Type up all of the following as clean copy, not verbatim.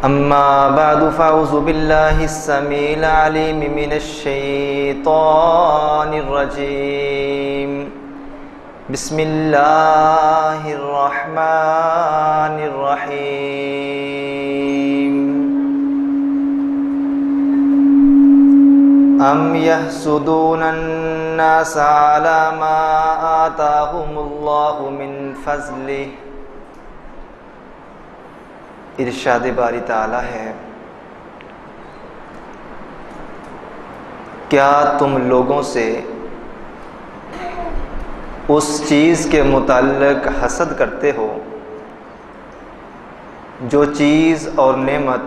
أما بعد فأعوذ بالله السميع العليم من الشيطان الرجيم بسم الله الرحمن الرحيم أم يحسدون الناس على ما آتاهم الله من فضله۔ ارشاد باری تعالی ہے، کیا تم لوگوں سے اس چیز کے متعلق حسد کرتے ہو جو چیز اور نعمت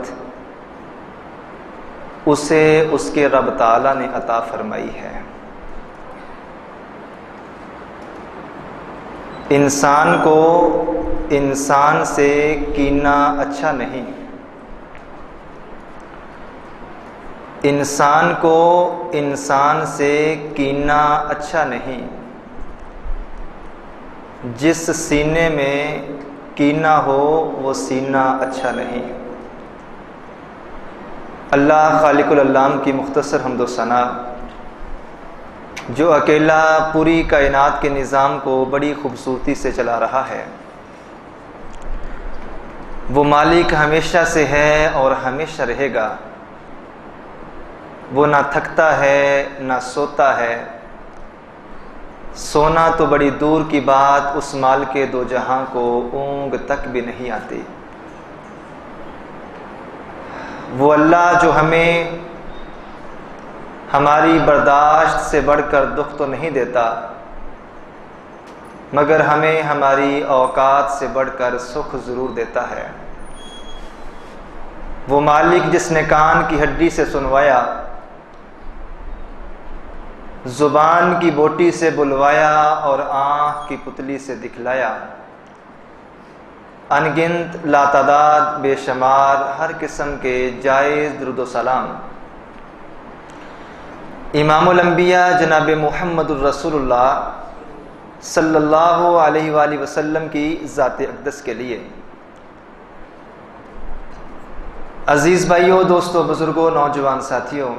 اسے اس کے رب تعالی نے عطا فرمائی ہے۔ انسان کو انسان سے کینہ اچھا نہیں، انسان کو انسان سے کینہ اچھا نہیں، جس سینے میں کینہ ہو وہ سینہ اچھا نہیں۔ اللہ خالق العالم کی مختصر حمد و ثنا، جو اکیلا پوری کائنات کے نظام کو بڑی خوبصورتی سے چلا رہا ہے، وہ مالک ہمیشہ سے ہے اور ہمیشہ رہے گا۔ وہ نہ تھکتا ہے نہ سوتا ہے، سونا تو بڑی دور کی بات، اس مال کے دو جہاں کو اونگ تک بھی نہیں آتی۔ وہ اللہ جو ہمیں ہماری برداشت سے بڑھ کر دکھ تو نہیں دیتا، مگر ہمیں ہماری اوقات سے بڑھ کر سکھ ضرور دیتا ہے۔ وہ مالک جس نے کان کی ہڈی سے سنوایا، زبان کی بوٹی سے بلوایا اور آنکھ کی پتلی سے دکھلایا، انگنت لاتعداد بے شمار ہر قسم کے جائز درود و سلام امام الانبیاء جناب محمد الرسول اللہ صلی اللہ علیہ وآلہ وسلم کی ذات اقدس کے لیے۔ عزیز بھائیوں، دوستوں، بزرگوں، نوجوان ساتھیوں،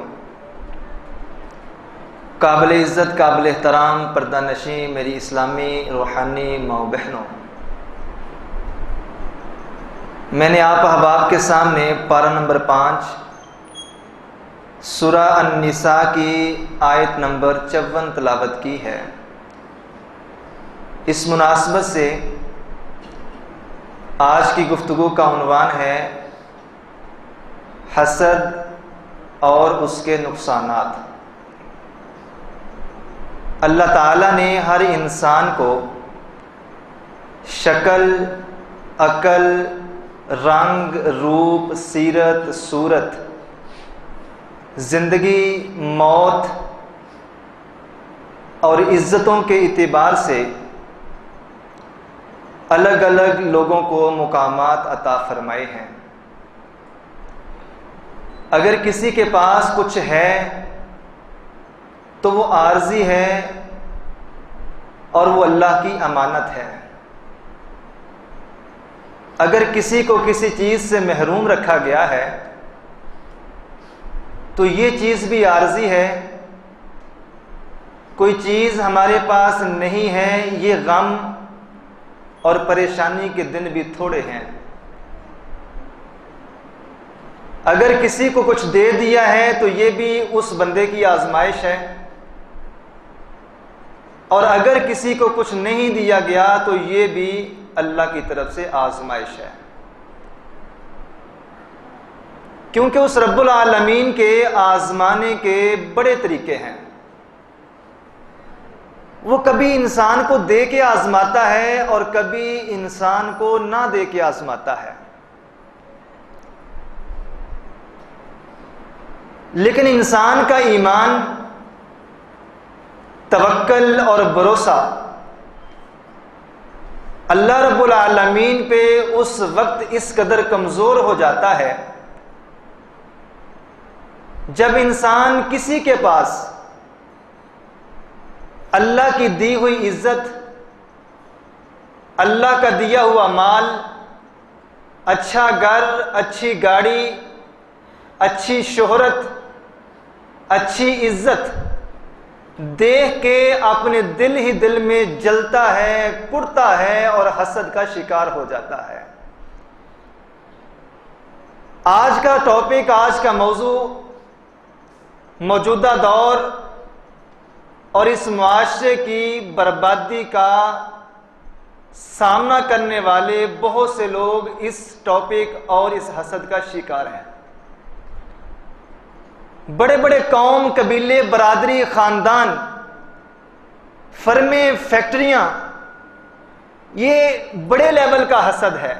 قابل عزت، قابل احترام پردہ نشین میری اسلامی روحانی ماؤں بہنوں، میں نے آپ احباب کے سامنے پارہ نمبر 5 سورہ النساء کی آیت نمبر 54 تلاوت کی ہے۔ اس مناسبت سے آج کی گفتگو کا عنوان ہے حسد اور اس کے نقصانات۔ اللہ تعالیٰ نے ہر انسان کو شکل، عقل، رنگ، روپ، سیرت، صورت، زندگی، موت اور عزتوں کے اعتبار سے الگ الگ لوگوں کو مقامات عطا فرمائے ہیں۔ اگر کسی کے پاس کچھ ہے تو وہ عارضی ہے اور وہ اللہ کی امانت ہے۔ اگر کسی کو کسی چیز سے محروم رکھا گیا ہے تو یہ چیز بھی عارضی ہے۔ کوئی چیز ہمارے پاس نہیں ہے، یہ غم اور پریشانی کے دن بھی تھوڑے ہیں۔ اگر کسی کو کچھ دے دیا ہے تو یہ بھی اس بندے کی آزمائش ہے، اور اگر کسی کو کچھ نہیں دیا گیا تو یہ بھی اللہ کی طرف سے آزمائش ہے، کیونکہ اس رب العالمین کے آزمانے کے بڑے طریقے ہیں۔ وہ کبھی انسان کو دے کے آزماتا ہے اور کبھی انسان کو نہ دے کے آزماتا ہے، لیکن انسان کا ایمان، توکل اور بھروسہ اللہ رب العالمین پہ اس وقت اس قدر کمزور ہو جاتا ہے جب انسان کسی کے پاس اللہ کی دی ہوئی عزت، اللہ کا دیا ہوا مال، اچھا گھر، اچھی گاڑی، اچھی شہرت، اچھی عزت دیکھ کے اپنے دل ہی دل میں جلتا ہے، کڑتا ہے اور حسد کا شکار ہو جاتا ہے۔ آج کا ٹاپک، آج کا موضوع موجودہ دور اور اس معاشرے کی بربادی کا سامنا کرنے والے بہت سے لوگ اس ٹاپک اور اس حسد کا شکار ہیں۔ بڑے بڑے قوم، قبیلے، برادری، خاندان، فرمیں، فیکٹریاں، یہ بڑے لیول کا حسد ہے۔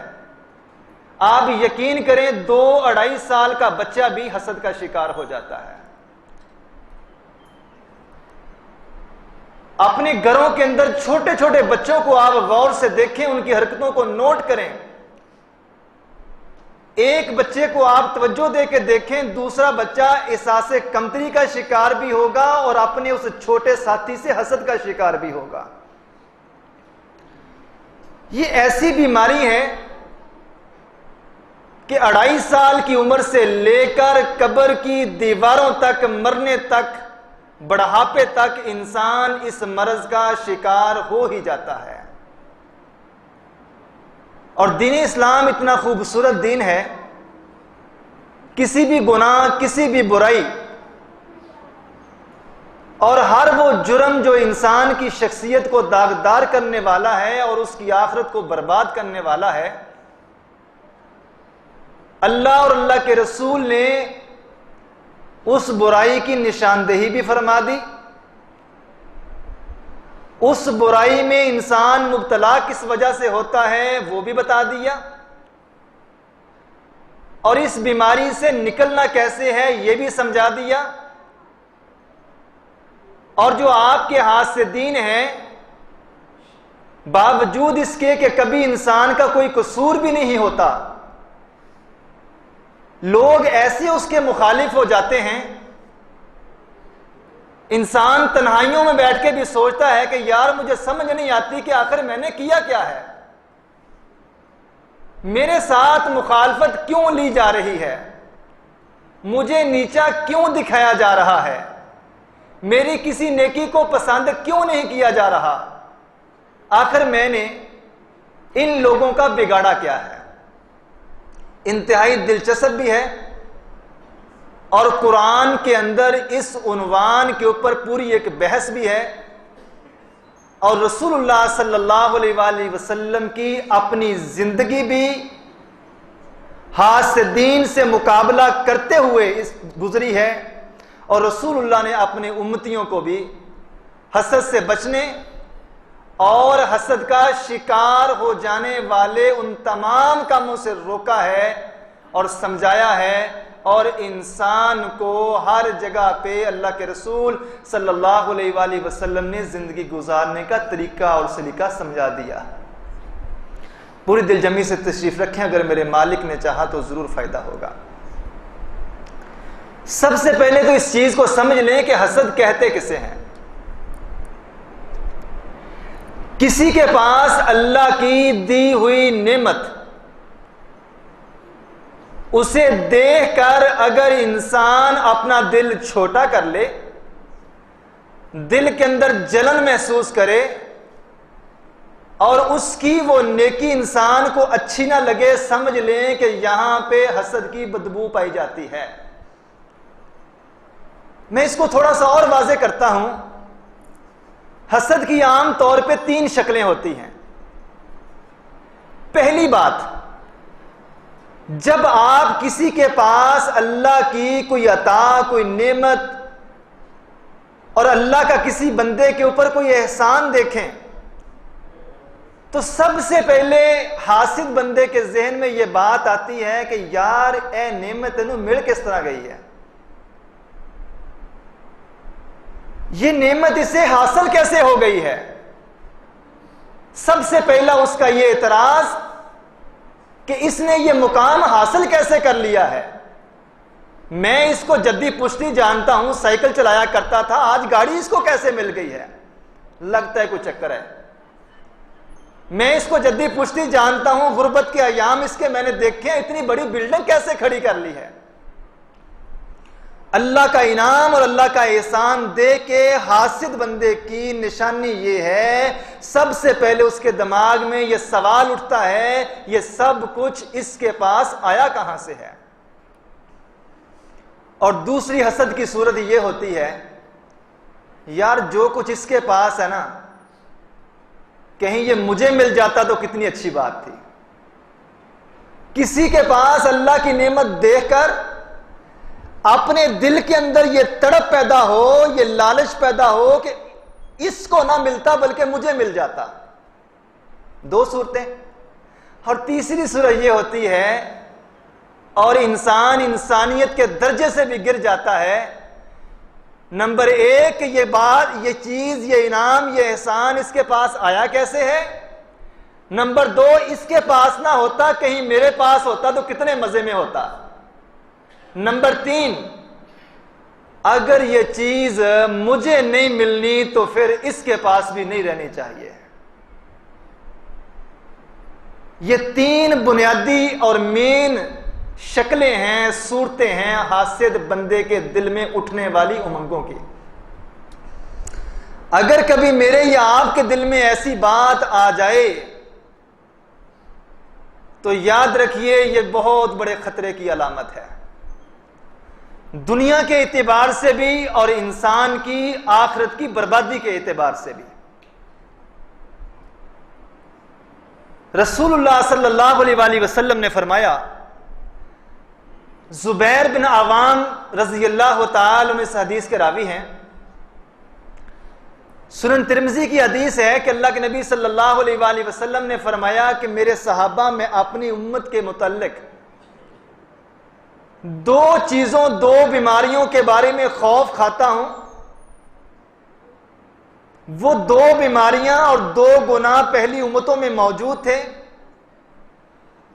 آپ یقین کریں 2-2.5 سال کا بچہ بھی حسد کا شکار ہو جاتا ہے۔ اپنے گھروں کے اندر چھوٹے چھوٹے بچوں کو آپ غور سے دیکھیں، ان کی حرکتوں کو نوٹ کریں۔ ایک بچے کو آپ توجہ دے کے دیکھیں، دوسرا بچہ احساس کمتری کا شکار بھی ہوگا اور اپنے اس چھوٹے ساتھی سے حسد کا شکار بھی ہوگا۔ یہ ایسی بیماری ہے کہ 2.5 سال کی عمر سے لے کر قبر کی دیواروں تک، مرنے تک، بڑھاپے تک انسان اس مرض کا شکار ہو ہی جاتا ہے۔ اور دین اسلام اتنا خوبصورت دین ہے، کسی بھی گناہ، کسی بھی برائی اور ہر وہ جرم جو انسان کی شخصیت کو داغدار کرنے والا ہے اور اس کی آخرت کو برباد کرنے والا ہے، اللہ اور اللہ کے رسول نے اس برائی کی نشاندہی بھی فرما دی، اس برائی میں انسان مبتلا کس وجہ سے ہوتا ہے وہ بھی بتا دیا، اور اس بیماری سے نکلنا کیسے ہے یہ بھی سمجھا دیا۔ اور جو آپ کے ہاتھ سے دین ہے، باوجود اس کے کہ کبھی انسان کا کوئی قصور بھی نہیں ہوتا، لوگ ایسے اس کے مخالف ہو جاتے ہیں۔ انسان تنہائیوں میں بیٹھ کے بھی سوچتا ہے کہ یار مجھے سمجھ نہیں آتی کہ آخر میں نے کیا کیا ہے، میرے ساتھ مخالفت کیوں لی جا رہی ہے، مجھے نیچا کیوں دکھایا جا رہا ہے، میری کسی نیکی کو پسند کیوں نہیں کیا جا رہا، آخر میں نے ان لوگوں کا بگاڑا کیا ہے۔ انتہائی دلچسپ بھی ہے، اور قرآن کے اندر اس عنوان کے اوپر پوری ایک بحث بھی ہے، اور رسول اللہ صلی اللہ علیہ وآلہ وسلم کی اپنی زندگی بھی ہاتھ سے دین سے مقابلہ کرتے ہوئے اس گزری ہے، اور رسول اللہ نے اپنے امتیوں کو بھی حسد سے بچنے اور حسد کا شکار ہو جانے والے ان تمام کاموں سے روکا ہے اور سمجھایا ہے، اور انسان کو ہر جگہ پہ اللہ کے رسول صلی اللہ علیہ وآلہ وسلم نے زندگی گزارنے کا طریقہ اور سلیقہ سمجھا دیا۔ پوری دل جمی سے تشریف رکھیں، اگر میرے مالک نے چاہا تو ضرور فائدہ ہوگا۔ سب سے پہلے تو اس چیز کو سمجھ لیں کہ حسد کہتے کسے ہیں۔ کسی کے پاس اللہ کی دی ہوئی نعمت، اسے دیکھ کر اگر انسان اپنا دل چھوٹا کر لے، دل کے اندر جلن محسوس کرے، اور اس کی وہ نیکی انسان کو اچھی نہ لگے، سمجھ لیں کہ یہاں پہ حسد کی بدبو پائی جاتی ہے۔ میں اس کو تھوڑا سا اور واضح کرتا ہوں۔ حسد کی عام طور پہ 3 شکلیں ہوتی ہیں۔ پہلی بات، جب آپ کسی کے پاس اللہ کی کوئی عطا، کوئی نعمت اور اللہ کا کسی بندے کے اوپر کوئی احسان دیکھیں تو سب سے پہلے حاسد بندے کے ذہن میں یہ بات آتی ہے کہ یار اے نعمت تینوں مل کس طرح گئی ہے، یہ نعمت اسے حاصل کیسے ہو گئی ہے۔ سب سے پہلا اس کا یہ اعتراض کہ اس نے یہ مقام حاصل کیسے کر لیا ہے۔ میں اس کو جدی پشتی جانتا ہوں، سائیکل چلایا کرتا تھا، آج گاڑی اس کو کیسے مل گئی ہے، لگتا ہے کوئی چکر ہے۔ میں اس کو جدی پشتی جانتا ہوں، غربت کے ایام اس کے میں نے دیکھے ہیں، اتنی بڑی بلڈنگ کیسے کھڑی کر لی ہے۔ اللہ کا انعام اور اللہ کا احسان دے کے حاسد بندے کی نشانی یہ ہے، سب سے پہلے اس کے دماغ میں یہ سوال اٹھتا ہے یہ سب کچھ اس کے پاس آیا کہاں سے ہے۔ اور دوسری حسد کی صورت یہ ہوتی ہے، یار جو کچھ اس کے پاس ہے نا، کہیں یہ مجھے مل جاتا تو کتنی اچھی بات تھی۔ کسی کے پاس اللہ کی نعمت دیکھ کر اپنے دل کے اندر یہ تڑپ پیدا ہو، یہ لالچ پیدا ہو کہ اس کو نہ ملتا بلکہ مجھے مل جاتا۔ دو صورتیں۔ اور تیسری صورت یہ ہوتی ہے، اور انسان انسانیت کے درجے سے بھی گر جاتا ہے، نمبر ایک یہ بات، یہ چیز، یہ انعام، یہ احسان اس کے پاس آیا کیسے ہے؟ نمبر دو، اس کے پاس نہ ہوتا کہیں میرے پاس ہوتا تو کتنے مزے میں ہوتا۔ نمبر تین، اگر یہ چیز مجھے نہیں ملنی تو پھر اس کے پاس بھی نہیں رہنی چاہیے۔ یہ تین بنیادی اور مین شکلیں ہیں، صورتیں ہیں حاسد بندے کے دل میں اٹھنے والی امنگوں کی۔ اگر کبھی میرے یا آپ کے دل میں ایسی بات آ جائے تو یاد رکھیے یہ بہت بڑے خطرے کی علامت ہے، دنیا کے اعتبار سے بھی اور انسان کی آخرت کی بربادی کے اعتبار سے بھی۔ رسول اللہ صلی اللہ علیہ وآلہ وسلم نے فرمایا، زبیر بن عوام رضی اللہ تعالی عنہ اس حدیث کے راوی ہیں، سنن ترمذی کی حدیث ہے کہ اللہ کے نبی صلی اللہ علیہ وآلہ وسلم نے فرمایا کہ میرے صحابہ میں اپنی امت کے متعلق دو چیزوں، دو بیماریوں کے بارے میں خوف کھاتا ہوں، وہ دو بیماریاں اور دو گناہ پہلی امتوں میں موجود تھے،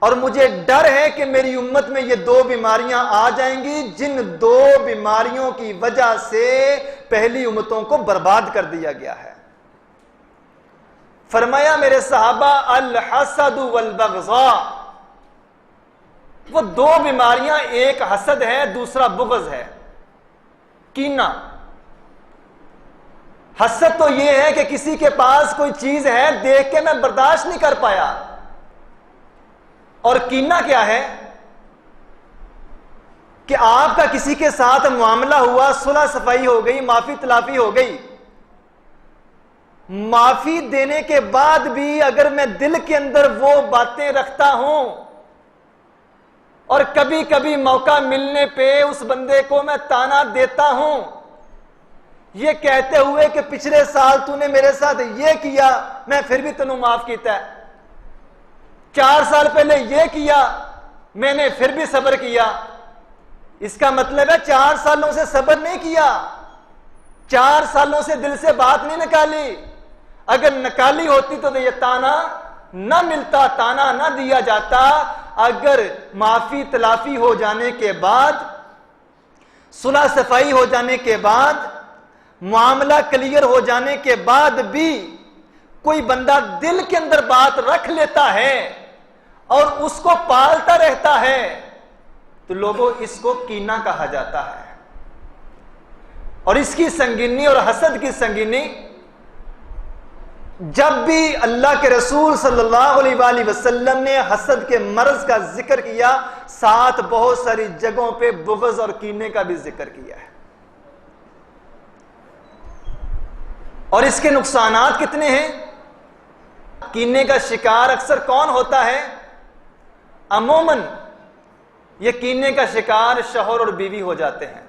اور مجھے ڈر ہے کہ میری امت میں یہ دو بیماریاں آ جائیں گی جن دو بیماریوں کی وجہ سے پہلی امتوں کو برباد کر دیا گیا ہے۔ فرمایا میرے صحابہ، الحسد والبغضاء، وہ دو بیماریاں، ایک حسد ہے دوسرا بغض ہے، کینہ۔ حسد تو یہ ہے کہ کسی کے پاس کوئی چیز ہے دیکھ کے میں برداشت نہیں کر پایا، اور کینہ کیا ہے کہ آپ کا کسی کے ساتھ معاملہ ہوا، صلح صفائی ہو گئی، معافی تلافی ہو گئی، معافی دینے کے بعد بھی اگر میں دل کے اندر وہ باتیں رکھتا ہوں اور کبھی کبھی موقع ملنے پہ اس بندے کو میں تانا دیتا ہوں، یہ کہتے ہوئے کہ پچھلے سال تو نے میرے ساتھ یہ کیا میں پھر بھی تنوں معاف کیتا ہے، 4 سال پہلے یہ کیا میں نے پھر بھی صبر کیا، اس کا مطلب ہے 4 سالوں سے صبر نہیں کیا، 4 سالوں سے دل سے بات نہیں نکالی۔ اگر نکالی ہوتی تو یہ تانا نہ ملتا، تانا نہ دیا جاتا۔ اگر معافی تلافی ہو جانے کے بعد، صلح صفائی ہو جانے کے بعد، معاملہ کلیئر ہو جانے کے بعد بھی کوئی بندہ دل کے اندر بات رکھ لیتا ہے اور اس کو پالتا رہتا ہے تو لوگوں اس کو کینہ کہا جاتا ہے۔ اور اس کی سنگینی اور حسد کی سنگینی، جب بھی اللہ کے رسول صلی اللہ علیہ وآلہ وسلم نے حسد کے مرض کا ذکر کیا، ساتھ بہت ساری جگہوں پہ بغض اور کینے کا بھی ذکر کیا ہے۔ اور اس کے نقصانات کتنے ہیں؟ کینے کا شکار اکثر کون ہوتا ہے؟ عموماً یہ کینے کا شکار شوہر اور بیوی ہو جاتے ہیں۔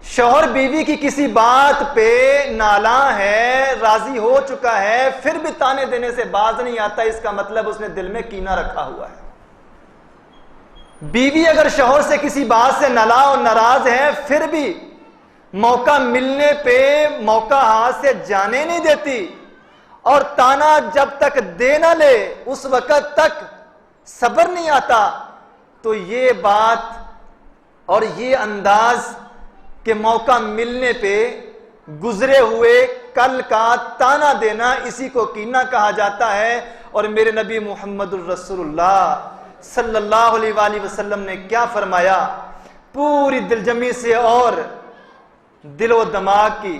شوہر بیوی کی کسی بات پہ نالاں ہے، راضی ہو چکا ہے، پھر بھی تانے دینے سے باز نہیں آتا، اس کا مطلب اس نے دل میں کینہ رکھا ہوا ہے۔ بیوی اگر شوہر سے کسی بات سے نالاں اور ناراض ہے، پھر بھی موقع ملنے پہ موقع ہاتھ سے جانے نہیں دیتی، اور تانا جب تک دے نہ لے اس وقت تک صبر نہیں آتا، تو یہ بات اور یہ انداز کہ موقع ملنے پہ گزرے ہوئے کل کا تانا دینا، اسی کو کینہ کہا جاتا ہے۔ اور میرے نبی محمد الرسول اللہ صلی اللہ علیہ وآلہ وسلم نے کیا فرمایا؟ پوری دلجمی سے اور دل و دماغ کی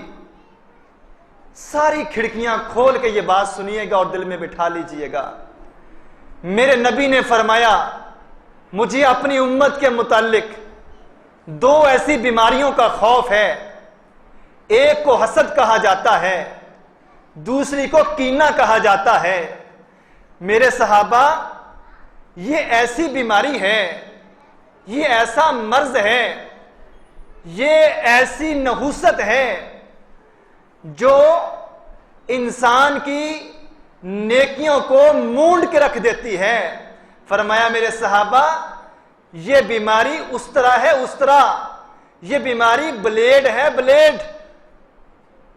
ساری کھڑکیاں کھول کے یہ بات سنیے گا اور دل میں بٹھا لیجئے گا۔ میرے نبی نے فرمایا مجھے اپنی امت کے متعلق دو ایسی بیماریوں کا خوف ہے، ایک کو حسد کہا جاتا ہے، دوسری کو کینہ کہا جاتا ہے۔ میرے صحابہ، یہ ایسی بیماری ہے، یہ ایسا مرض ہے، یہ ایسی نحوست ہے جو انسان کی نیکیوں کو مونڈ کے رکھ دیتی ہے۔ فرمایا میرے صحابہ، یہ بیماری اس طرح ہے، اس طرح یہ بیماری بلیڈ ہے، بلیڈ۔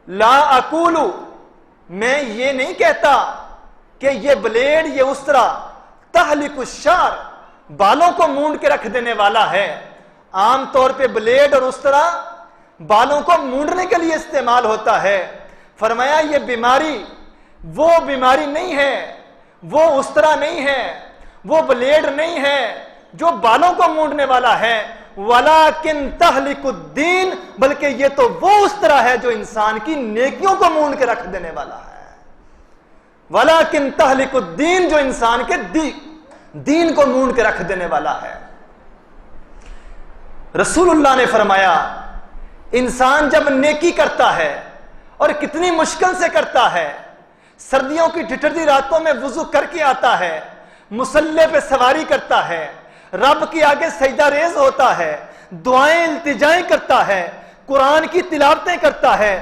لا اقولو، میں یہ نہیں کہتا کہ یہ بلیڈ یہ اس طرح تہلک الشعر، بالوں کو مونڈ کے رکھ دینے والا ہے۔ عام طور پہ بلیڈ اور اس طرح بالوں کو مونڈنے کے لیے استعمال ہوتا ہے۔ فرمایا یہ بیماری وہ بیماری نہیں ہے، وہ اس طرح نہیں ہے، وہ بلیڈ نہیں ہے جو بالوں کو مونڈنے والا ہے، وَلَكِنْ تَحْلِكُ الدِّينَ، بلکہ یہ تو وہ اس طرح ہے جو انسان کی نیکیوں کو مونڈ کے رکھ دینے والا ہے۔ وَلَكِنْ تَحْلِكُ الدِّينَ، جو انسان کے دین کو مونڈ کے رکھ دینے والا ہے۔ رسول اللہ نے فرمایا انسان جب نیکی کرتا ہے اور کتنی مشکل سے کرتا ہے، سردیوں کی ٹھٹھرتی راتوں میں وضو کر کے آتا ہے، مصلی پہ سواری کرتا ہے، رب کے آگے سجدہ ریز ہوتا ہے، دعائیں التجائیں کرتا ہے، قرآن کی تلاوتیں کرتا ہے،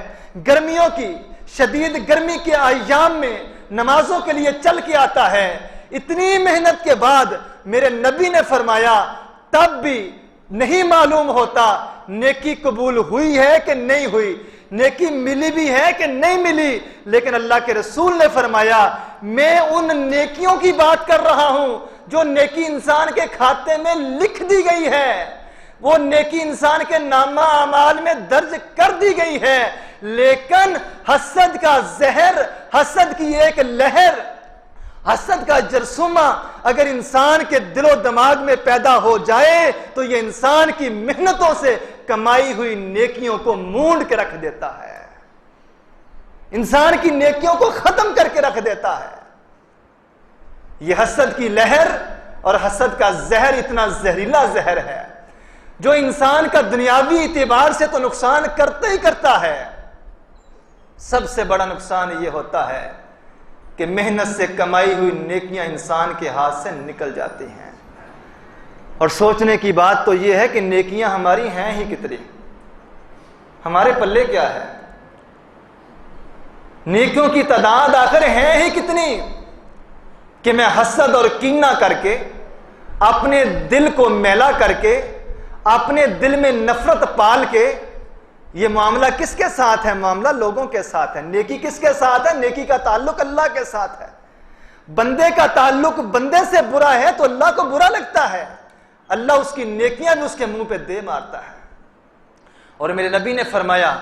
گرمیوں کی شدید گرمی کے ایام میں نمازوں کے لیے چل کے آتا ہے، اتنی محنت کے بعد میرے نبی نے فرمایا تب بھی نہیں معلوم ہوتا نیکی قبول ہوئی ہے کہ نہیں ہوئی، نیکی ملی بھی ہے کہ نہیں ملی، لیکن اللہ کے رسول نے فرمایا میں ان نیکیوں کی بات کر رہا ہوں جو نیکی انسان کے کھاتے میں لکھ دی گئی ہے، وہ نیکی انسان کے نامہ اعمال میں درج کر دی گئی ہے، لیکن حسد کا زہر، حسد کی ایک لہر، حسد کا جرثومہ اگر انسان کے دل و دماغ میں پیدا ہو جائے تو یہ انسان کی محنتوں سے کمائی ہوئی نیکیوں کو مونڈ کے رکھ دیتا ہے، انسان کی نیکیوں کو ختم کر کے رکھ دیتا ہے۔ یہ حسد کی لہر اور حسد کا زہر اتنا زہریلا زہر ہے جو انسان کا دنیاوی اعتبار سے تو نقصان کرتا ہی کرتا ہے، سب سے بڑا نقصان یہ ہوتا ہے کہ محنت سے کمائی ہوئی نیکیاں انسان کے ہاتھ سے نکل جاتی ہیں۔ اور سوچنے کی بات تو یہ ہے کہ نیکیاں ہماری ہیں ہی کتنی، ہمارے پلے کیا ہے، نیکیوں کی تعداد آخر ہیں ہی کتنی کہ میں حسد اور کینہ کر کے، اپنے دل کو میلا کر کے، اپنے دل میں نفرت پال کے، یہ معاملہ کس کے ساتھ ہے؟ معاملہ لوگوں کے ساتھ ہے۔ نیکی کس کے ساتھ ہے؟ نیکی کا تعلق اللہ کے ساتھ ہے۔ بندے کا تعلق بندے سے برا ہے تو اللہ کو برا لگتا ہے، اللہ اس کی نیکیاں بھی اس کے منہ پہ دے مارتا ہے۔ اور میرے نبی نے فرمایا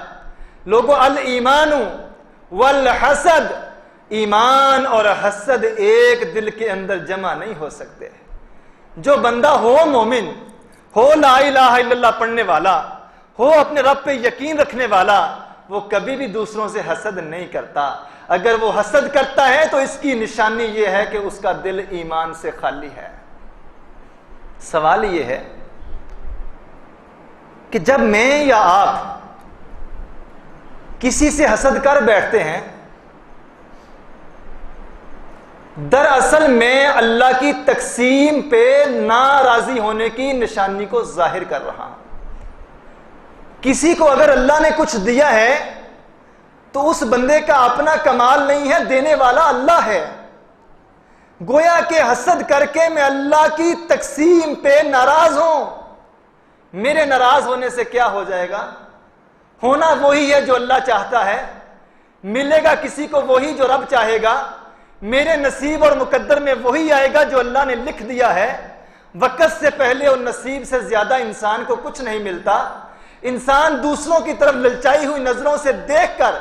لوگو الایمان والحسد، ایمان اور حسد ایک دل کے اندر جمع نہیں ہو سکتے۔ جو بندہ ہو مومن، ہو لا الہ الا اللہ پڑھنے والا، ہو اپنے رب پہ یقین رکھنے والا، وہ کبھی بھی دوسروں سے حسد نہیں کرتا۔ اگر وہ حسد کرتا ہے تو اس کی نشانی یہ ہے کہ اس کا دل ایمان سے خالی ہے۔ سوال یہ ہے کہ جب میں یا آپ کسی سے حسد کر بیٹھتے ہیں، دراصل میں اللہ کی تقسیم پہ ناراضی ہونے کی نشانی کو ظاہر کر رہا ہوں۔ کسی کو اگر اللہ نے کچھ دیا ہے تو اس بندے کا اپنا کمال نہیں ہے، دینے والا اللہ ہے۔ گویا کہ حسد کر کے میں اللہ کی تقسیم پہ ناراض ہوں۔ میرے ناراض ہونے سے کیا ہو جائے گا؟ ہونا وہی ہے جو اللہ چاہتا ہے، ملے گا کسی کو وہی جو رب چاہے گا، میرے نصیب اور مقدر میں وہی آئے گا جو اللہ نے لکھ دیا ہے۔ وقت سے پہلے اور نصیب سے زیادہ انسان کو کچھ نہیں ملتا۔ انسان دوسروں کی طرف للچائی ہوئی نظروں سے دیکھ کر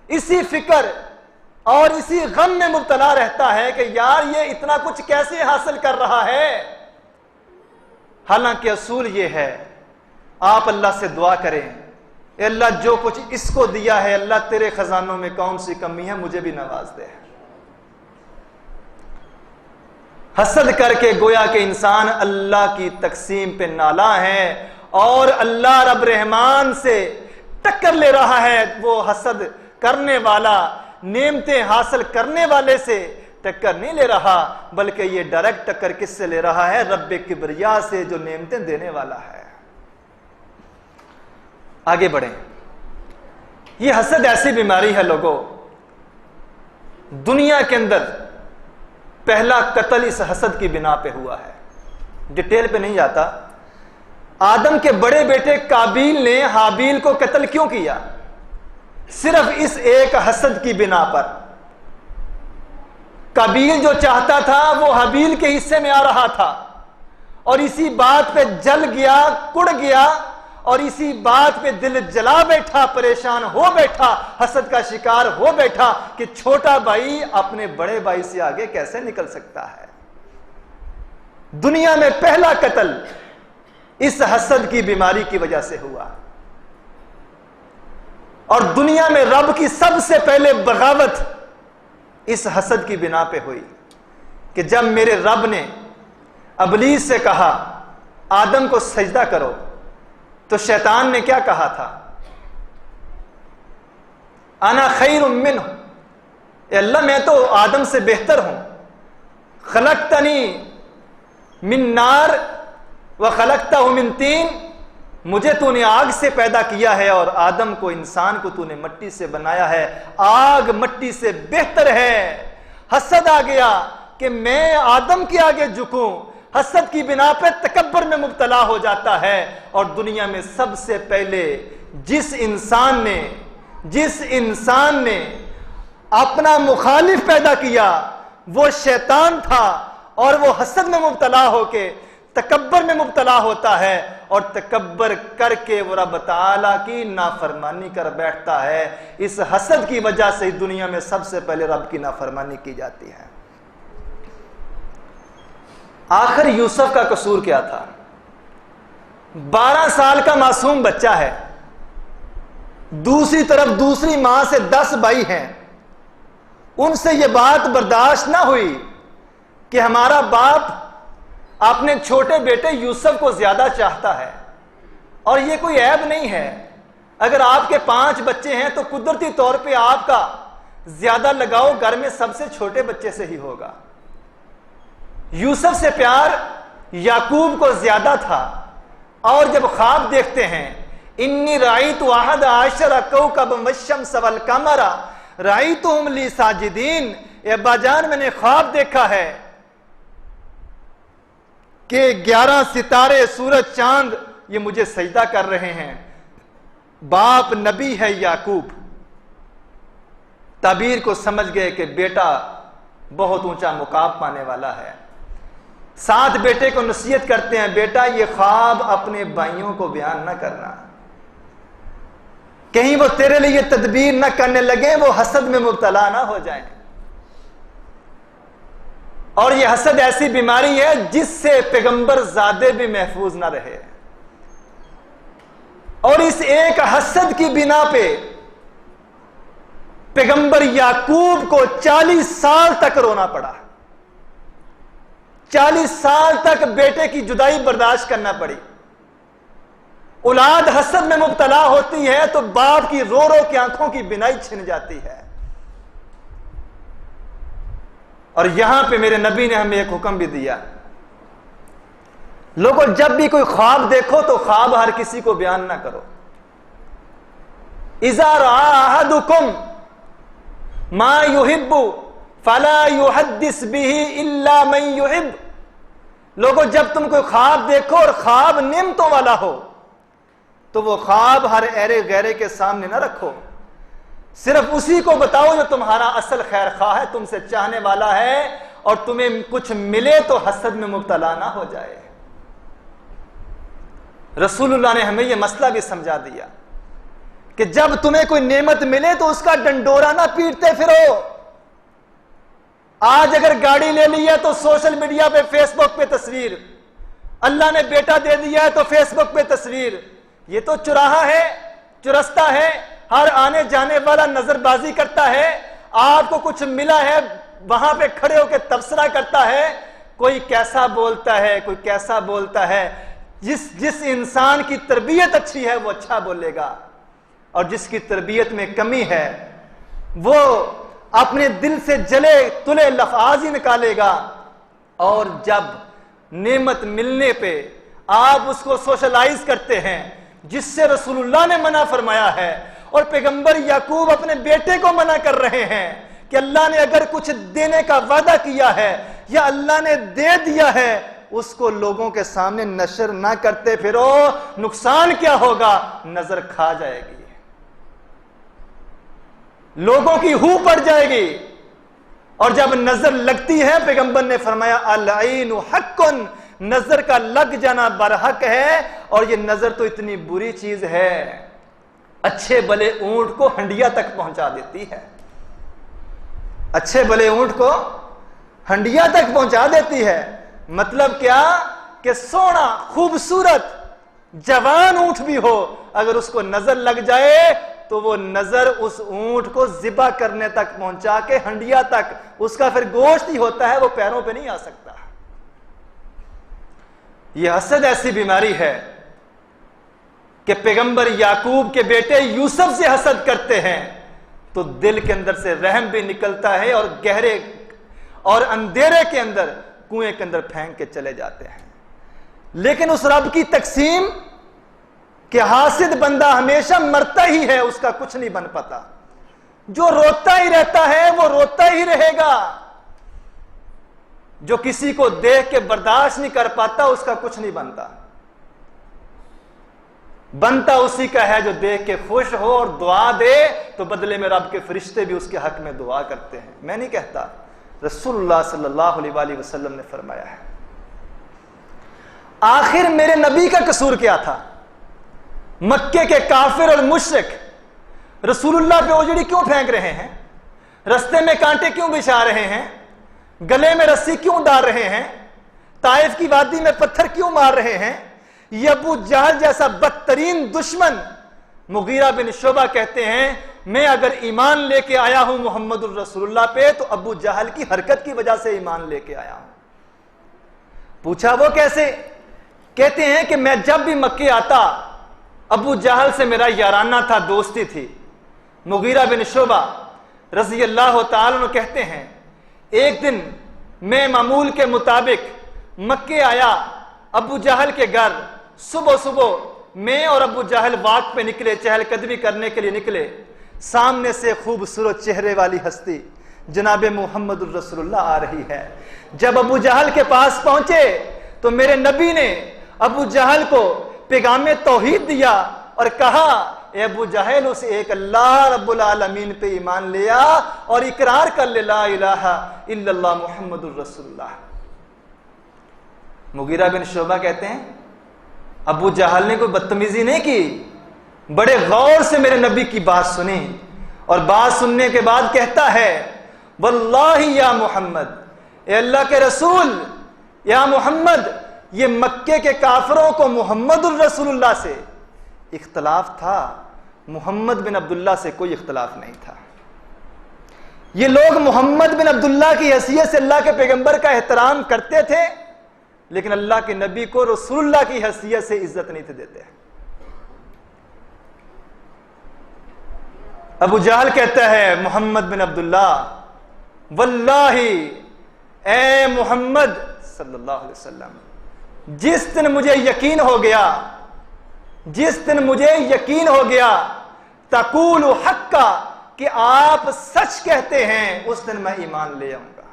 اسی فکر اور اسی غم میں مبتلا رہتا ہے کہ یار یہ اتنا کچھ کیسے حاصل کر رہا ہے. حالانکہ اصول یہ ہے، آپ اللہ سے دعا کریں، اے اللہ جو کچھ اس کو دیا ہے اللہ تیرے خزانوں میں کون سی کمی ہے، مجھے بھی نواز دے. حسد کر کے گویا کہ انسان اللہ کی تقسیم پہ نالاں ہے اور اللہ رب رحمان سے ٹکر لے رہا ہے. وہ حسد کرنے والا نعمتیں حاصل کرنے والے سے ٹکر نہیں لے رہا، بلکہ یہ ڈائریکٹ ٹکر کس سے لے رہا ہے؟ رب کبریا سے، جو نعمتیں دینے والا ہے. آگے بڑھیں. یہ حسد ایسی بیماری ہے لوگوں، دنیا کے اندر پہلا قتل اس حسد کی بنا پہ ہوا ہے. ڈیٹیل پہ نہیں جاتا. آدم کے بڑے بیٹے قابیل نے حابیل کو قتل کیوں کیا؟ صرف اس ایک حسد کی بنا پر. قابیل جو چاہتا تھا وہ حابیل کے حصے میں آ رہا تھا، اور اسی بات پہ جل گیا، کڑ گیا، اور اسی بات پہ دل جلا بیٹھا، پریشان ہو بیٹھا، حسد کا شکار ہو بیٹھا کہ چھوٹا بھائی اپنے بڑے بھائی سے آگے کیسے نکل سکتا ہے. دنیا میں پہلا قتل اس حسد کی بیماری کی وجہ سے ہوا، اور دنیا میں رب کی سب سے پہلے بغاوت اس حسد کی بنا پہ ہوئی کہ جب میرے رب نے ابلیس سے کہا آدم کو سجدہ کرو، تو شیطان نے کیا کہا تھا؟ انا خیر منہ، اے اللہ میں تو آدم سے بہتر ہوں. خلقتنی من نار وخلقتہ من طین، مجھے تو نے آگ سے پیدا کیا ہے اور آدم کو، انسان کو تو نے مٹی سے بنایا ہے. آگ مٹی سے بہتر ہے. حسد آ گیا کہ میں آدم کے آگے جھکوں. حسد کی بنا پہ تکبر میں مبتلا ہو جاتا ہے. اور دنیا میں سب سے پہلے جس انسان نے اپنا مخالف پیدا کیا وہ شیطان تھا، اور وہ حسد میں مبتلا ہو کے تکبر میں مبتلا ہوتا ہے، اور تکبر کر کے وہ رب تعالیٰ کی نافرمانی کر بیٹھتا ہے. اس حسد کی وجہ سے دنیا میں سب سے پہلے رب کی نافرمانی کی جاتی ہے. آخر یوسف کا قصور کیا تھا؟ 12 سال کا معصوم بچہ ہے، دوسری طرف دوسری ماں سے 10 بھائی ہیں. ان سے یہ بات برداشت نہ ہوئی کہ ہمارا باپ اپنے چھوٹے بیٹے یوسف کو زیادہ چاہتا ہے. اور یہ کوئی عیب نہیں ہے، اگر آپ کے 5 بچے ہیں تو قدرتی طور پہ آپ کا زیادہ لگاؤ گھر میں سب سے چھوٹے بچے سے ہی ہوگا. یوسف سے پیار یعقوب کو زیادہ تھا. اور جب خواب دیکھتے ہیں انی رأیت 11 کوکبا والشمس والقمر رأیتہم لی ساجدین، اے ابا جان میں نے خواب دیکھا ہے کہ 11 ستارے، سورج، چاند یہ مجھے سجدہ کر رہے ہیں. باپ نبی ہے یعقوب، تعبیر کو سمجھ گئے کہ بیٹا بہت اونچا مقام پانے والا ہے. ساتھ بیٹے کو نصیحت کرتے ہیں، بیٹا یہ خواب اپنے بھائیوں کو بیان نہ کرنا، کہیں وہ تیرے لیے تدبیر نہ کرنے لگیں، وہ حسد میں مبتلا نہ ہو جائیں. اور یہ حسد ایسی بیماری ہے جس سے پیغمبر زادے بھی محفوظ نہ رہے. اور اس ایک حسد کی بنا پہ پیغمبر یعقوب کو 40 سال تک رونا پڑا. 40 سال تک بیٹے کی جدائی برداشت کرنا پڑی. اولاد حسد میں مبتلا ہوتی ہے تو باپ کی رو رو کے آنکھوں کی بینائی چھن جاتی ہے. اور یہاں پہ میرے نبی نے ہمیں ایک حکم بھی دیا، لوگوں جب بھی کوئی خواب دیکھو تو خواب ہر کسی کو بیان نہ کرو. اذا رأى احدكم ما يحب فلا يحدث به الا من يحب. لوگوں جب تم کوئی خواب دیکھو اور خواب نعمتوں والا ہو تو وہ خواب ہر ایرے غیرے کے سامنے نہ رکھو، صرف اسی کو بتاؤ جو تمہارا اصل خیر خواہ ہے، تم سے چاہنے والا ہے، اور تمہیں کچھ ملے تو حسد میں مبتلا نہ ہو جائے. رسول اللہ نے ہمیں یہ مسئلہ بھی سمجھا دیا کہ جب تمہیں کوئی نعمت ملے تو اس کا ڈنڈورا نہ پیٹتے پھرو. آج اگر گاڑی لے لی ہے تو سوشل میڈیا پہ، فیس بک پہ تصویر، اللہ نے بیٹا دے دیا ہے تو فیس بک پہ تصویر. یہ تو چراہا ہے، چرستہ ہے، ہر آنے جانے والا نظر بازی کرتا ہے. آپ کو کچھ ملا ہے، وہاں پہ کھڑے ہو کے تبصرہ کرتا ہے، کوئی کیسا بولتا ہے، کوئی کیسا بولتا ہے. جس انسان کی تربیت اچھی ہے وہ اچھا بولے گا، اور جس کی تربیت میں کمی ہے وہ اپنے دل سے جلے تلے لفظ ہی نکالے گا. اور جب نعمت ملنے پہ آپ اس کو سوشلائز کرتے ہیں، جس سے رسول اللہ نے منع فرمایا ہے، اور پیغمبر یعقوب اپنے بیٹے کو منع کر رہے ہیں کہ اللہ نے اگر کچھ دینے کا وعدہ کیا ہے یا اللہ نے دے دیا ہے، اس کو لوگوں کے سامنے نشر نہ کرتے پھرو. نقصان کیا ہوگا؟ نظر کھا جائے گی، لوگوں کی ہو پڑ جائے گی. اور جب نظر لگتی ہے، پیغمبر نے فرمایا العین حق، نظر کا لگ جانا برحق ہے. اور یہ نظر تو اتنی بری چیز ہے، اچھے بلے اونٹ کو ہنڈیا تک پہنچا دیتی ہے. اچھے بلے اونٹ کو ہنڈیا تک پہنچا دیتی ہے. مطلب کیا کہ سونا خوبصورت جوان اونٹ بھی ہو، اگر اس کو نظر لگ جائے تو وہ نظر اس اونٹ کو ذبح کرنے تک پہنچا کے ہنڈیا تک، اس کا پھر گوشت ہی ہوتا ہے، وہ پیروں پہ نہیں آ سکتا. یہ حسد ایسی بیماری ہے کہ پیغمبر یعقوب کے بیٹے یوسف سے حسد کرتے ہیں تو دل کے اندر سے رحم بھی نکلتا ہے، اور گہرے اور اندھیرے کے اندر، کنویں کے اندر پھینک کے چلے جاتے ہیں. لیکن اس رب کی تقسیم کہ حاسد بندہ ہمیشہ مرتا ہی ہے، اس کا کچھ نہیں بن پاتا. جو روتا ہی رہتا ہے وہ روتا ہی رہے گا. جو کسی کو دیکھ کے برداشت نہیں کر پاتا اس کا کچھ نہیں بنتا. بنتا اسی کا ہے جو دیکھ کے خوش ہو اور دعا دے تو بدلے میں رب کے فرشتے بھی اس کے حق میں دعا کرتے ہیں. میں نہیں کہتا، رسول اللہ صلی اللہ علیہ وآلہ وسلم نے فرمایا ہے. آخر میرے نبی کا قصور کیا تھا؟ مکے کے کافر اور مشرک رسول اللہ پہ اوجڑی کیوں پھینک رہے ہیں؟ رستے میں کانٹے کیوں بچھا رہے ہیں؟ گلے میں رسی کیوں ڈال رہے ہیں؟ طائف کی وادی میں پتھر کیوں مار رہے ہیں؟ یہ ابو جہل جیسا بدترین دشمن مغیرہ بن شعبہ کہتے ہیں میں اگر ایمان لے کے آیا ہوں محمد الرسول اللہ پہ تو ابو جہل کی حرکت کی وجہ سے ایمان لے کے آیا ہوں. پوچھا وہ کیسے؟ کہتے ہیں کہ میں جب بھی مکے آتا ابو جہل سے میرا یارانہ تھا، دوستی تھی. مغیرہ بن شعبہ رضی اللہ تعالیٰ عنہ کہتے ہیں ایک دن میں معمول کے مطابق مکے آیا ابو جہل کے گھر. صبح صبح میں اور ابو جہل واک پہ نکلے، چہل قدمی کرنے کے لیے نکلے. سامنے سے خوبصورت چہرے والی ہستی جناب محمد الرسول اللہ آ رہی ہے. جب ابو جہل کے پاس پہنچے تو میرے نبی نے ابو جہل کو پیغام توحید دیا اور کہا اے ابو جہل اس ایک اللہ رب العالمین پہ ایمان لیا اور اقرار کر لے لا الہ الا اللہ محمد الرسول اللہ. مغیرہ بن شعبہ کہتے ہیں ابو جہل نے کوئی بدتمیزی نہیں کی، بڑے غور سے میرے نبی کی بات سنی اور بات سننے کے بعد کہتا ہے واللہ یا محمد، اے اللہ کے رسول یا محمد، یہ مکے کے کافروں کو محمد الرسول اللہ سے اختلاف تھا، محمد بن عبداللہ سے کوئی اختلاف نہیں تھا. یہ لوگ محمد بن عبداللہ کی حیثیت سے اللہ کے پیغمبر کا احترام کرتے تھے لیکن اللہ کے نبی کو رسول اللہ کی حیثیت سے عزت نہیں تھے دیتے. ابو جہل کہتا ہے محمد بن عبداللہ واللہ اے محمد صلی اللہ علیہ وسلم، جس دن مجھے یقین ہو گیا، جس دن مجھے یقین ہو گیا تقول حقا کہ آپ سچ کہتے ہیں، اس دن میں ایمان لے آؤں گا.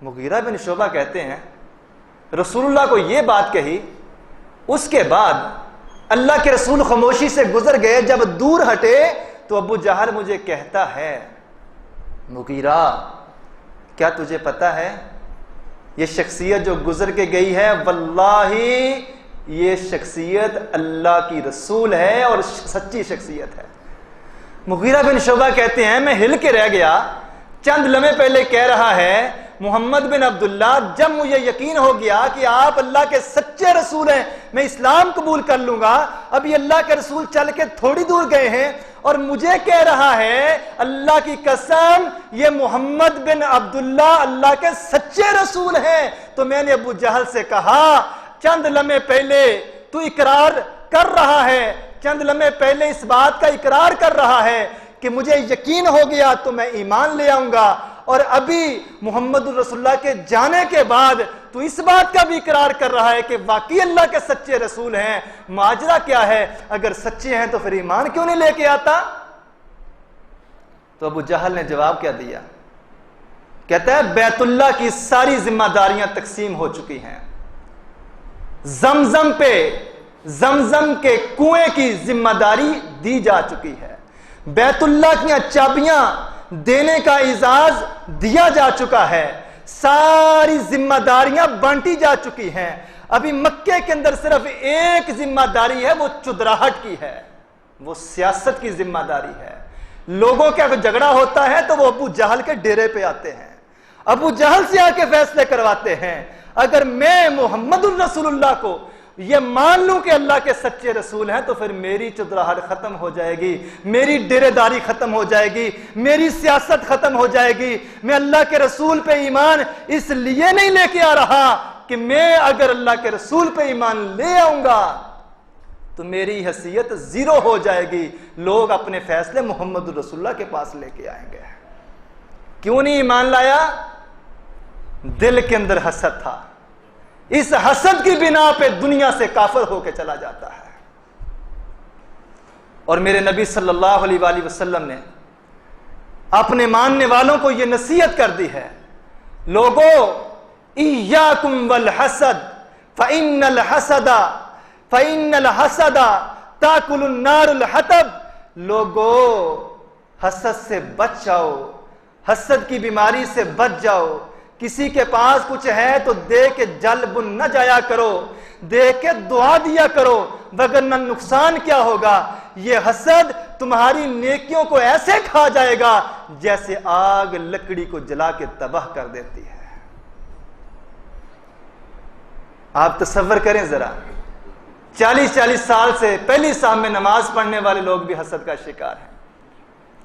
مغیرہ بن شعبہ کہتے ہیں رسول اللہ کو یہ بات کہی، اس کے بعد اللہ کے رسول خاموشی سے گزر گئے. جب دور ہٹے تو ابو جہل مجھے کہتا ہے مغیرہ کیا تجھے پتا ہے یہ شخصیت جو گزر کے گئی ہے واللہ یہ شخصیت اللہ کی رسول ہے اور سچی شخصیت ہے۔ مغیرہ بن شعبہ کہتے ہیں میں ہل کے رہ گیا، چند لمحے پہلے کہہ رہا ہے محمد بن عبداللہ جب مجھے یقین ہو گیا کہ آپ اللہ کے سچے رسول ہیں میں اسلام قبول کر لوں گا، اب یہ اللہ کے رسول چل کے تھوڑی دور گئے ہیں اور مجھے کہہ رہا ہے اللہ کی قسم یہ محمد بن عبداللہ اللہ کے سچے رسول ہیں، تو میں نے ابو جہل سے کہا چند لمحے پہلے تو اقرار کر رہا ہے، چند لمحے پہلے اس بات کا اقرار کر رہا ہے کہ مجھے یقین ہو گیا تو میں ایمان لے آؤں گا، اور ابھی محمد رسول اللہ کے جانے کے بعد تو اس بات کا بھی اقرار کر رہا ہے کہ واقعی اللہ کے سچے رسول ہیں، ماجرا کیا ہے؟ اگر سچے ہیں تو پھر ایمان کیوں نہیں لے کے آتا؟ تو ابو جہل نے جواب کیا دیا؟ کہتا ہے بیت اللہ کی ساری ذمہ داریاں تقسیم ہو چکی ہیں، زمزم پہ زمزم کے کنویں کی ذمہ داری دی جا چکی ہے، بیت اللہ کی چابیاں دینے کا اعزاز دیا جا چکا ہے، ساری ذمہ داریاں بانٹی جا چکی ہیں، ابھی مکے کے اندر صرف ایک ذمہ داری ہے، وہ چدراہٹ کی ہے، وہ سیاست کی ذمہ داری ہے۔ لوگوں کا جھگڑا ہوتا ہے تو وہ ابو جہل کے ڈیرے پہ آتے ہیں، ابو جہل سے آ کے فیصلے کرواتے ہیں۔ اگر میں محمد الرسول اللہ کو یہ مان لوں کہ اللہ کے سچے رسول ہیں تو پھر میری چدراہٹ ختم ہو جائے گی، میری ڈیرے داری ختم ہو جائے گی، میری سیاست ختم ہو جائے گی۔ میں اللہ کے رسول پہ ایمان اس لیے نہیں لے کے آ رہا کہ میں اگر اللہ کے رسول پہ ایمان لے آؤں گا تو میری حیثیت زیرو ہو جائے گی، لوگ اپنے فیصلے محمد رسول اللہ کے پاس لے کے آئیں گے۔ کیوں نہیں ایمان لایا؟ دل کے اندر حسد تھا، اس حسد کی بنا پہ دنیا سے کافر ہو کے چلا جاتا ہے۔ اور میرے نبی صلی اللہ علیہ وآلہ وسلم نے اپنے ماننے والوں کو یہ نصیحت کر دی ہے، لوگو ایاکم والحسد فإن الحسد تاکل النار الحطب، لوگو حسد سے بچ جاؤ، حسد کی بیماری سے بچ جاؤ، کسی کے پاس کچھ ہے تو دے کے جل بن نہ جایا کرو، دے کے دعا دیا کرو، وگرنہ نقصان کیا ہوگا؟ یہ حسد تمہاری نیکیوں کو ایسے کھا جائے گا جیسے آگ لکڑی کو جلا کے تباہ کر دیتی ہے۔ آپ تصور کریں ذرا، 40 سال سے پہلی صاحب میں نماز پڑھنے والے لوگ بھی حسد کا شکار ہیں،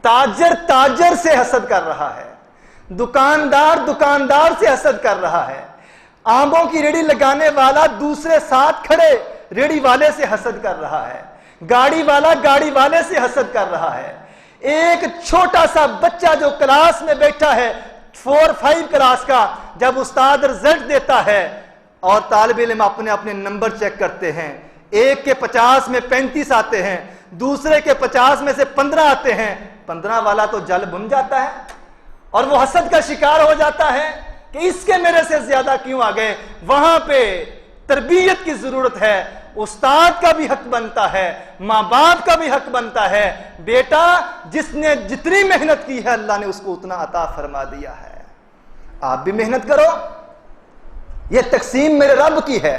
تاجر سے حسد کر رہا ہے، دکاندار سے حسد کر رہا ہے، آموں کی ریڑھی لگانے والا دوسرے ساتھ کھڑے ریڑھی والے سے حسد کر رہا ہے، گاڑی والا گاڑی والے سے حسد کر رہا ہے، ایک چھوٹا سا بچہ جو کلاس میں بیٹھا ہے 4-5 کلاس کا، جب استاد رزلٹ دیتا ہے اور طالب علم اپنے نمبر چیک کرتے ہیں، ایک کے 50 میں 35 آتے ہیں، دوسرے کے 50 میں سے 15 آتے ہیں، 15 والا تو جل بن جاتا ہے اور وہ حسد کا شکار ہو جاتا ہے کہ اس کے میرے سے زیادہ کیوں آ گئے۔ وہاں پہ تربیت کی ضرورت ہے، استاد کا بھی حق بنتا ہے، ماں باپ کا بھی حق بنتا ہے، بیٹا جس نے جتنی محنت کی ہے اللہ نے اس کو اتنا عطا فرما دیا ہے، آپ بھی محنت کرو، یہ تقسیم میرے رب کی ہے،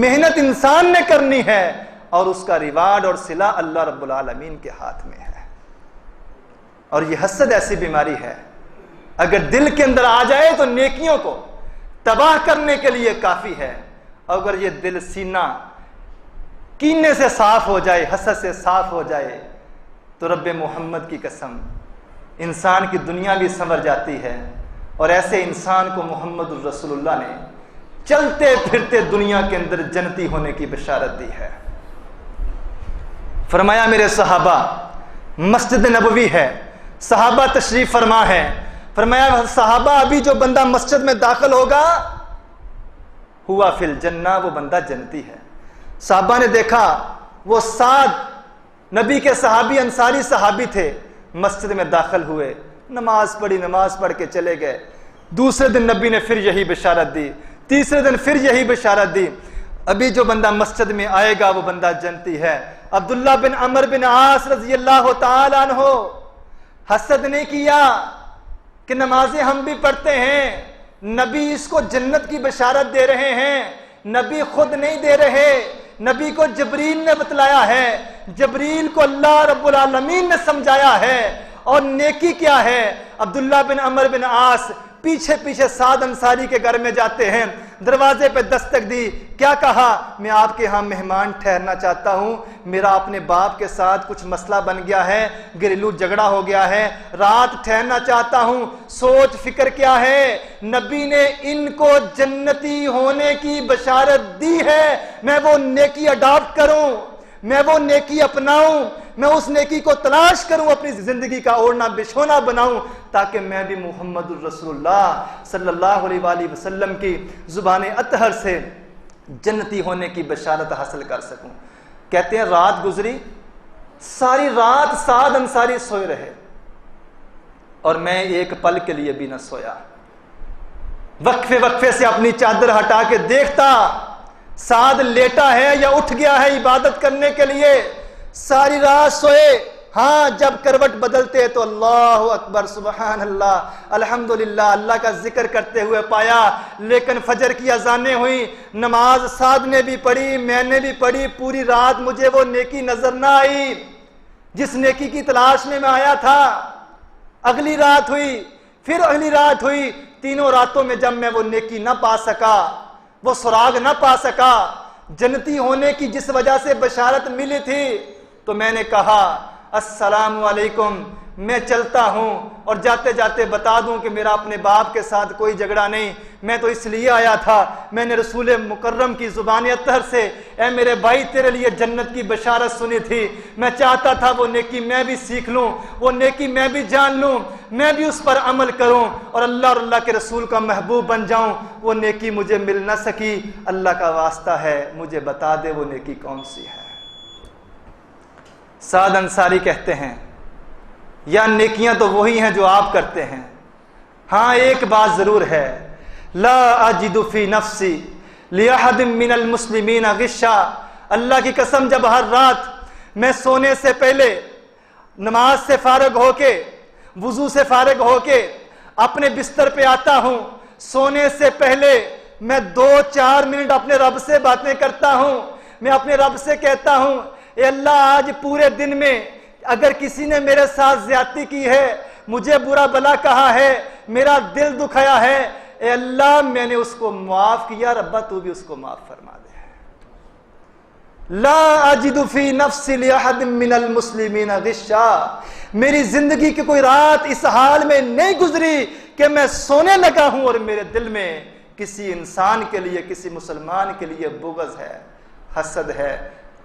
محنت انسان نے کرنی ہے اور اس کا ریوارڈ اور صلہ اللہ رب العالمین کے ہاتھ میں ہے۔ اور یہ حسد ایسی بیماری ہے اگر دل کے اندر آ جائے تو نیکیوں کو تباہ کرنے کے لیے کافی ہے، اگر یہ دل سینہ کینے سے صاف ہو جائے، حسد سے صاف ہو جائے تو رب محمد کی قسم انسان کی دنیا بھی سنور جاتی ہے، اور ایسے انسان کو محمد الرسول اللہ نے چلتے پھرتے دنیا کے اندر جنتی ہونے کی بشارت دی ہے۔ فرمایا میرے صحابہ، مسجد نبوی ہے، صحابہ تشریف فرما ہے، فرمایا صحابہ ابھی جو بندہ مسجد میں داخل ہوگا ہوا فی الجنہ، وہ بندہ جنتی ہے۔ صحابہ نے دیکھا وہ 7 نبی کے صحابی انصاری صحابی تھے، مسجد میں داخل ہوئے، نماز پڑھی، نماز پڑھ کے چلے گئے، دوسرے دن نبی نے پھر یہی بشارت دی، تیسرے دن پھر یہی بشارت دی، ابھی جو بندہ مسجد میں آئے گا وہ بندہ جنتی ہے۔ عبداللہ بن عمر بن عاص رضی اللہ تعالیٰ عنہ حسد نہیں کیا کہ نمازیں ہم بھی پڑھتے ہیں، نبی اس کو جنت کی بشارت دے رہے ہیں، نبی خود نہیں دے رہے، نبی کو جبریل نے بتلایا ہے، جبریل کو اللہ رب العالمین نے سمجھایا ہے۔ اور نیکی کیا ہے؟ عبداللہ بن عمر بن عاص پیچھے پیچھے سعد انصاری کے گھر میں جاتے ہیں، دروازے پہ دستک دی، کیا کہا؟ میں آپ کے ہاں مہمان ٹھہرنا چاہتا ہوں، میرا اپنے باپ کے ساتھ کچھ مسئلہ بن گیا ہے، گھریلو جھگڑا ہو گیا ہے، رات ٹھہرنا چاہتا ہوں، سوچ فکر کیا ہے؟ نبی نے ان کو جنتی ہونے کی بشارت دی ہے، میں وہ نیکی اڈاپٹ کروں، میں وہ نیکی اپناؤں، میں اس نیکی کو تلاش کروں، اپنی زندگی کا اوڑھنا بچھونا بناؤں، تاکہ میں بھی محمد الرسول اللہ صلی اللہ علیہ وآلہ وسلم کی زبان اطہر سے جنتی ہونے کی بشارت حاصل کر سکوں۔ کہتے ہیں رات گزری، ساری رات سعد انصاری سوئے رہے اور میں ایک پل کے لیے بھی نہ سویا۔ وقفے وقفے سے اپنی چادر ہٹا کے دیکھتا سعد لیٹا ہے یا اٹھ گیا ہے عبادت کرنے کے لیے۔ ساری رات سوئے، ہاں جب کروٹ بدلتے تو اللہ اکبر سبحان اللہ الحمدللہ اللہ کا ذکر کرتے ہوئے پایا، لیکن فجر کی اذانیں ہوئی، نماز سعد نے بھی پڑھی، میں نے بھی پڑھی، پوری رات مجھے وہ نیکی نظر نہ آئی جس نیکی کی تلاش میں آیا تھا۔ اگلی رات ہوئی، پھر اگلی رات ہوئی، تینوں راتوں میں جب میں وہ نیکی نہ پا سکا، وہ سراغ نہ پا سکا جنتی ہونے کی جس وجہ سے بشارت ملی تھی، تو میں نے کہا السلام علیکم، میں چلتا ہوں اور جاتے جاتے بتا دوں کہ میرا اپنے باپ کے ساتھ کوئی جھگڑا نہیں، میں تو اس لیے آیا تھا، میں نے رسول مکرم کی زبان اطہر سے اے میرے بھائی تیرے لیے جنت کی بشارت سنی تھی، میں چاہتا تھا وہ نیکی میں بھی سیکھ لوں، وہ نیکی میں بھی جان لوں، میں بھی اس پر عمل کروں اور اللہ کے رسول کا محبوب بن جاؤں۔ وہ نیکی مجھے مل نہ سکی، اللہ کا واسطہ ہے مجھے بتا دے وہ نیکی کون سی ہے۔ سعد انصاری کہتے ہیں یا نیکیاں تو وہی ہیں جو آپ کرتے ہیں، ہاں ایک بات ضرور ہے، لا اجد فی نفسی لأحد من المسلمین غشا، اللہ کی قسم جب ہر رات میں سونے سے پہلے نماز سے فارغ ہو کے وضو سے فارغ ہو کے اپنے بستر پہ آتا ہوں، سونے سے پہلے میں 2-4 منٹ اپنے رب سے باتیں کرتا ہوں، میں اپنے رب سے کہتا ہوں اے اللہ آج پورے دن میں اگر کسی نے میرے ساتھ زیادتی کی ہے، مجھے برا بلا کہا ہے، میرا دل دکھایا ہے، اے اللہ میں نے اس کو معاف کیا، ربا تو بھی اس کو معاف فرما دے۔ لا اجد فی نفسی لأحد من المسلمین غشا، میری زندگی کی کوئی رات اس حال میں نہیں گزری کہ میں سونے لگا ہوں اور میرے دل میں کسی انسان کے لیے، کسی مسلمان کے لیے بغض ہے، حسد ہے،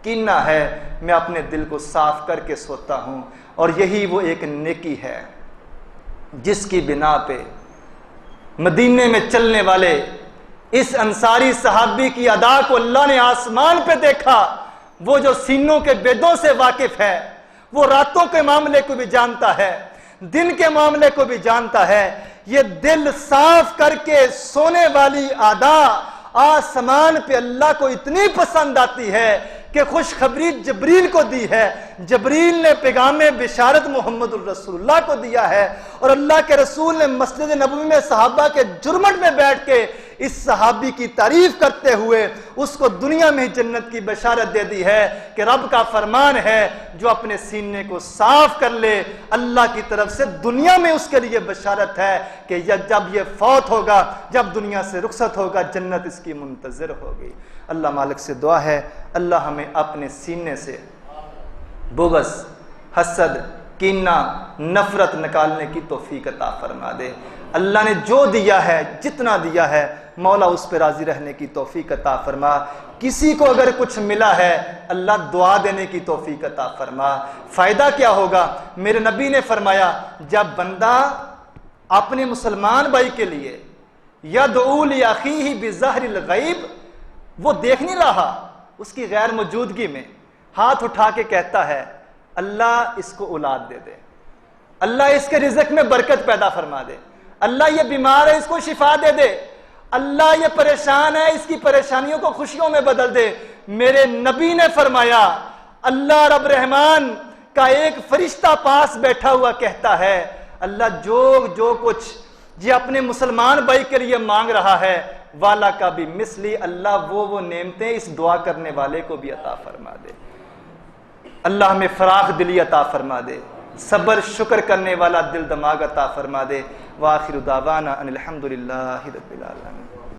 کینہ ہے، میں اپنے دل کو صاف کر کے سوتا ہوں۔ اور یہی وہ ایک نیکی ہے جس کی بنا پہ مدینے میں چلنے والے اس انصاری صحابی کی ادا کو اللہ نے آسمان پہ دیکھا، وہ جو سینوں کے بیدوں سے واقف ہے، وہ راتوں کے معاملے کو بھی جانتا ہے، دن کے معاملے کو بھی جانتا ہے، یہ دل صاف کر کے سونے والی ادا آسمان پہ اللہ کو اتنی پسند آتی ہے کہ خوشخبری جبریل کو دی ہے، جبریل نے پیغام بشارت محمد الرسول اللہ کو دیا ہے، اور اللہ کے رسول نے مسجد نبوی میں صحابہ کے جرمٹ میں بیٹھ کے اس صحابی کی تعریف کرتے ہوئے اس کو دنیا میں جنت کی بشارت دے دی ہے کہ رب کا فرمان ہے جو اپنے سینے کو صاف کر لے، اللہ کی طرف سے دنیا میں اس کے لیے بشارت ہے کہ جب یہ فوت ہوگا، جب دنیا سے رخصت ہوگا، جنت اس کی منتظر ہوگی۔ اللہ مالک سے دعا ہے اللہ ہمیں اپنے سینے سے بغض، حسد، کینہ، نفرت نکالنے کی توفیق عطا فرما دے۔ اللہ نے جو دیا ہے، جتنا دیا ہے، مولا اس پہ راضی رہنے کی توفیق عطا فرما۔ کسی کو اگر کچھ ملا ہے اللہ دعا دینے کی توفیق عطا فرما۔ فائدہ کیا ہوگا؟ میرے نبی نے فرمایا جب بندہ اپنے مسلمان بھائی کے لیے یدعو لاخیہ بظہر الغیب، وہ دیکھ نہیں رہا، اس کی غیر موجودگی میں ہاتھ اٹھا کے کہتا ہے اللہ اس کو اولاد دے دے، اللہ اس کے رزق میں برکت پیدا فرما دے، اللہ یہ بیمار ہے اس کو شفا دے دے، اللہ یہ پریشان ہے اس کی پریشانیوں کو خوشیوں میں بدل دے، میرے نبی نے فرمایا اللہ رب رحمان کا ایک فرشتہ پاس بیٹھا ہوا کہتا ہے اللہ جو کچھ یہ اپنے مسلمان بھائی کے لیے مانگ رہا ہے والا کا بھی مثلی، اللہ وہ نعمتیں اس دعا کرنے والے کو بھی عطا فرما دے۔ اللہ ہمیں فراخ دلی عطا فرما دے، صبر شکر کرنے والا دل دماغ عطا فرما دے۔ وآخر دعوانا ان الحمد للہ رب العالمین۔